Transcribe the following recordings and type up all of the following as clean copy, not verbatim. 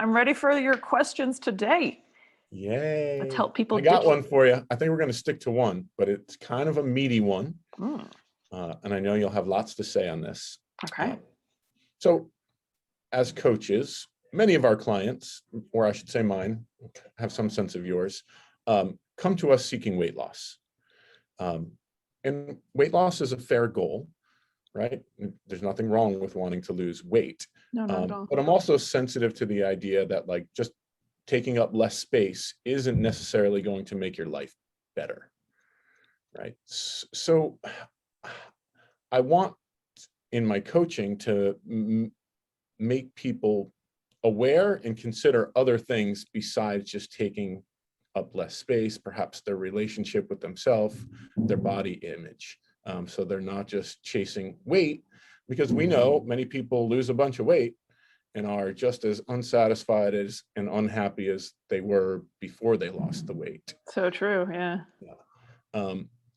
I'm ready for your questions today. Yay. Let's help people I got ditch. one for you. I think we're going to stick to one, but it's kind of a meaty one. Mm, And I know you'll have lots to say on this. okay. So as coaches, many of our clients, or I should say mine, have some sense of yours, come to us seeking weight loss. And weight loss is a fair goal, right? There's nothing wrong with wanting to lose weight. No, not at all. But I'm also sensitive to the idea that like just taking up less space isn't necessarily going to make your life better, right? So I want in my coaching to make people aware and consider other things besides just taking up less space, perhaps their relationship with themselves, their body image. So they're not just chasing weight, because we know many people lose a bunch of weight and are just as unsatisfied as and unhappy as they were before they lost the weight. So true, yeah.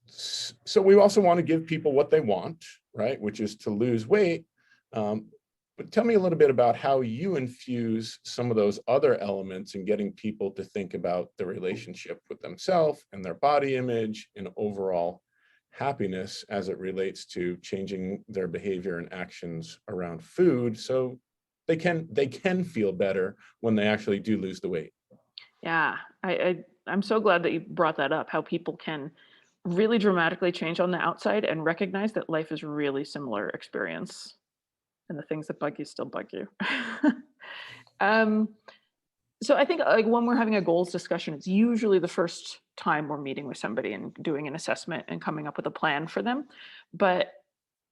So we also want to give people what they want, right? Which is to lose weight. But tell me a little bit about how you infuse some of those other elements in getting people to think about the relationship with themselves and their body image and overall happiness as it relates to changing their behavior and actions around food, so they can feel better when they actually do lose the weight. Yeah, I'm so glad that you brought that up, how people can really dramatically change on the outside and recognize that life is really similar experience and the things that bug you still bug you. So I think like when we're having a goals discussion, it's usually the first time we're meeting with somebody and doing an assessment and coming up with a plan for them. But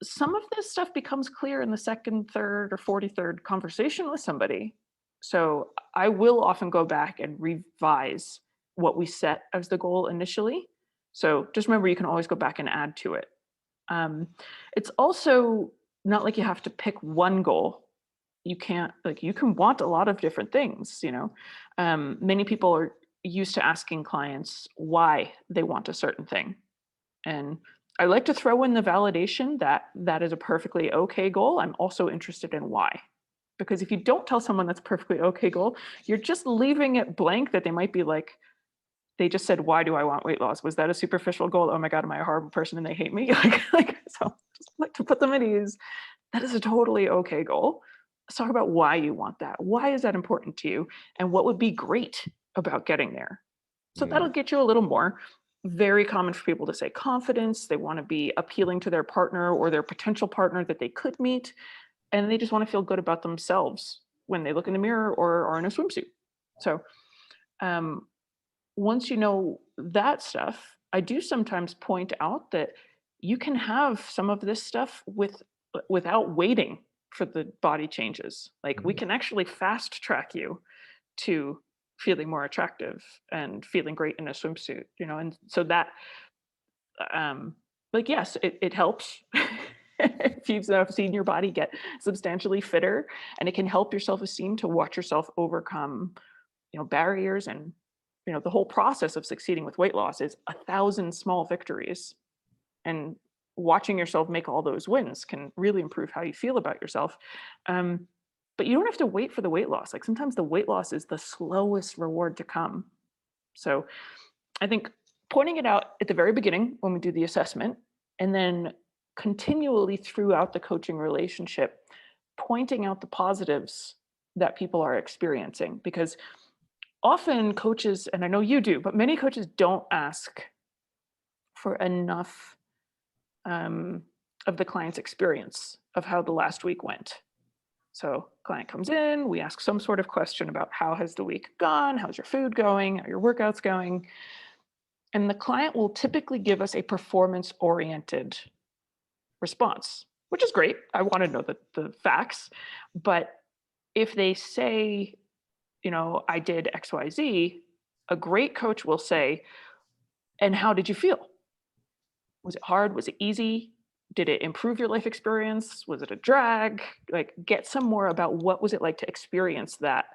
some of this stuff becomes clear in the second, third, or 43rd conversation with somebody. So I will often go back and revise what we set as the goal initially. So just remember, you can always go back and add to it. It's also not like you have to pick one goal. You can't, like, you can want a lot of different things, you know. Many people are used to asking clients why they want a certain thing. And I like to throw in the validation that that is a perfectly okay goal. I'm also interested in why. Because if you don't tell someone that's a perfectly okay goal, you're just leaving it blank that they might be like, they just said, why do I want weight loss? Was that a superficial goal? Oh my God, am I a horrible person and they hate me? So just like to put them at ease. That is a totally okay goal. Let's talk about why you want that. Why is that important to you? And what would be great about getting there? So that'll get you a little more. Very common for people to say confidence. They want to be appealing to their partner or their potential partner that they could meet. And they just want to feel good about themselves when they look in the mirror or are in a swimsuit. So once you know that stuff, I do sometimes point out that you can have some of this stuff without waiting for the body changes. Like we can actually fast track you to feeling more attractive and feeling great in a swimsuit, you know. And so that like, yes, it helps if you've seen your body get substantially fitter, and it can help your self-esteem to watch yourself overcome, you know, barriers. And you know, the whole process of succeeding with weight loss is 1,000 small victories, and watching yourself make all those wins can really improve how you feel about yourself. But you don't have to wait for the weight loss. Like sometimes the weight loss is the slowest reward to come. So I think pointing it out at the very beginning when we do the assessment, and then continually throughout the coaching relationship, pointing out the positives that people are experiencing. Because often coaches, and I know you do, but many coaches don't ask for enough of the client's experience of how the last week went. So client comes in, we ask some sort of question about how has the week gone? How's your food going? How are your workouts going? And the client will typically give us a performance-oriented response, which is great. I want to know the facts. But if they say, you know, I did XYZ, a great coach will say, and how did you feel? Was it hard? Was it easy? Did it improve your life experience? Was it a drag? Like, get some more about what was it like to experience that.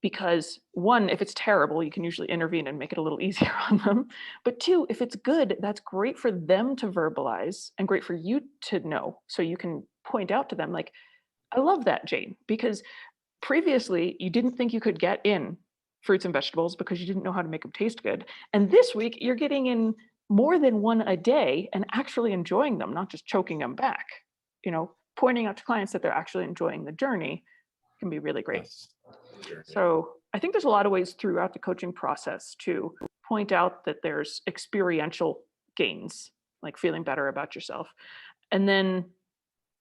Because one, if it's terrible, you can usually intervene and make it a little easier on them. But two, if it's good, that's great for them to verbalize and great for you to know. So you can point out to them like, I love that, Jane, because previously you didn't think you could get in fruits and vegetables because you didn't know how to make them taste good. And this week you're getting in more than one a day and actually enjoying them, not just choking them back. Pointing out to clients that they're actually enjoying the journey can be really great. Yes. Journey. So I think there's a lot of ways throughout the coaching process to point out that there's experiential gains, like feeling better about yourself. And then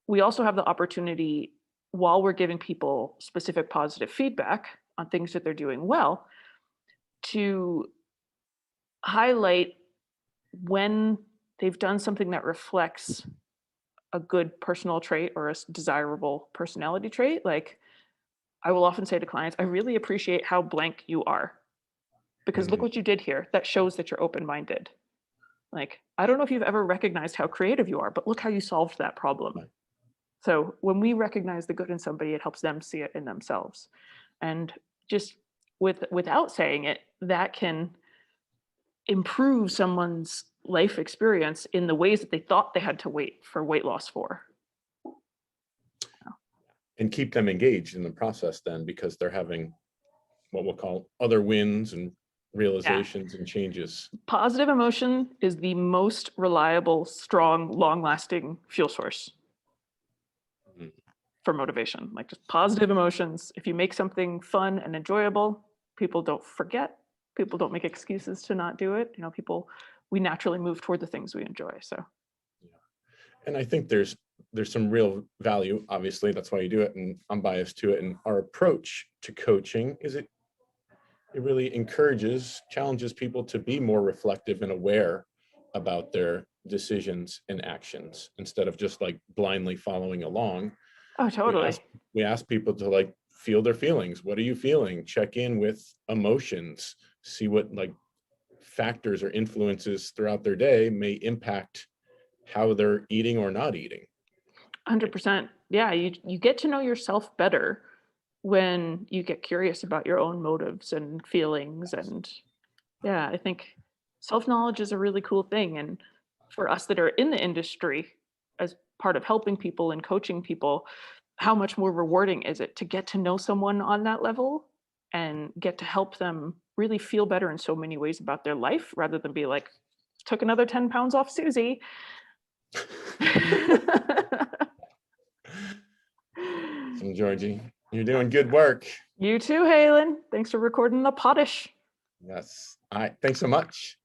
we also have the opportunity, while we're giving people specific positive feedback on things that they're doing well, to highlight when they've done something that reflects a good personal trait or a desirable personality trait. Like, I will often say to clients, I really appreciate how blank you are, because look what you did here. That shows that you're open-minded. Like, I don't know if you've ever recognized how creative you are, but look how you solved that problem. So when we recognize the good in somebody, it helps them see it in themselves. And just without saying it, that can improve someone's life experience in the ways that they thought they had to wait for weight loss for. And keep them engaged in the process then, because they're having what we'll call other wins and realizations and changes. Positive emotion is the most reliable, strong, long-lasting fuel source for motivation. Like, just positive emotions. If you make something fun and enjoyable, people don't forget. People don't make excuses to not do it. We naturally move toward the things we enjoy. So, and I think there's some real value. Obviously, that's why you do it, and I'm biased to it. And our approach to coaching is it really challenges people to be more reflective and aware about their decisions and actions, instead of just like blindly following along. Oh, totally. We ask people to like feel their feelings. What are you feeling? Check in with emotions, see what like factors or influences throughout their day may impact how they're eating or not eating. 100%. Yeah, you get to know yourself better when you get curious about your own motives and feelings. And yeah, I think self-knowledge is a really cool thing. And for us that are in the industry, as part of helping people and coaching people, how much more rewarding is it to get to know someone on that level and get to help them really feel better in so many ways about their life, rather than be like, took another 10 pounds off Susie. Awesome, Georgie. You're doing good work. You too, Halen. Thanks for recording the potish. Yes. All right. Thanks so much.